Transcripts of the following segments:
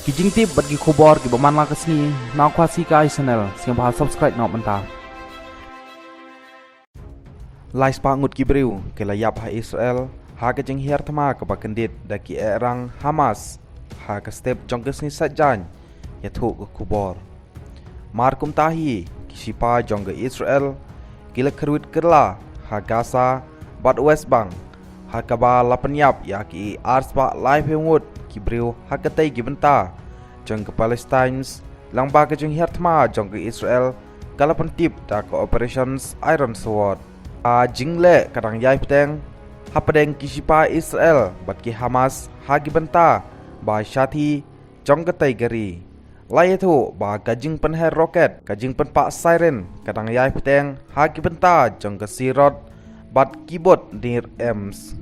Kijing tip bagi khobor ki baman la kesni na kwasi ka channel sing bahal subscribe na menta. Lais pangut ki breu ke layap ha Israel ha ke jing hiar thama ka bakendit da ki erang Hamas ha ka step jong kesni sajan ya thu ka khobor. Markum tahi ki sipa jong ke Israel kila kerwit kerla ha Gaza bat West Bank ha ka ba lapanyap ya ki arspa live hemut ki breu ha ka tai ki benta jong ke Palestines lang ba ke jing hiar thama jong ke Israel kalapan tip da ka operations Iron Sword a jingle kadang yai peteng hapadeng kisipa Israel bat ki Hamas hagi benta ba syati jong ke tai gari lai tu ba kajing penher roket kajing penpak siren kadang yai peteng hagi benta jong ke sirot bat keyboard near ems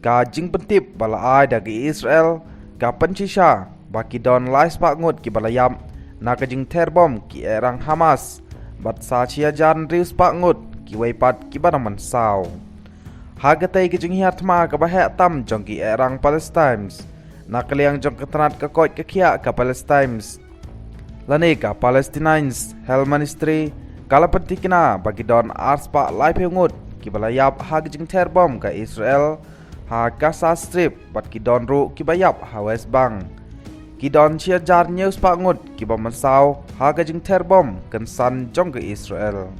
kajing pentip bala ai dagi Israel ka pencisha baki don lais pak ngut ki balayam na kajing terbom ki erang Hamas bat sa chia jan rius pak ngut ki waipat ki banaman saw hagatai kajing hiatma ka bahek tam jong ki erang Palestines na kaliang jong ketranat ka koit ka kia ka Palestines lane ka Palestinians hel ministry kala pentikina bagi don ars pak live ngut ki balayap hagajing terbom ka Israel ha Gaza Strip bat ki don ru ki bayap ha West Bank ki don chia jar news pak ngut ki baman saw hagajing terbom kan san jong ke Israel.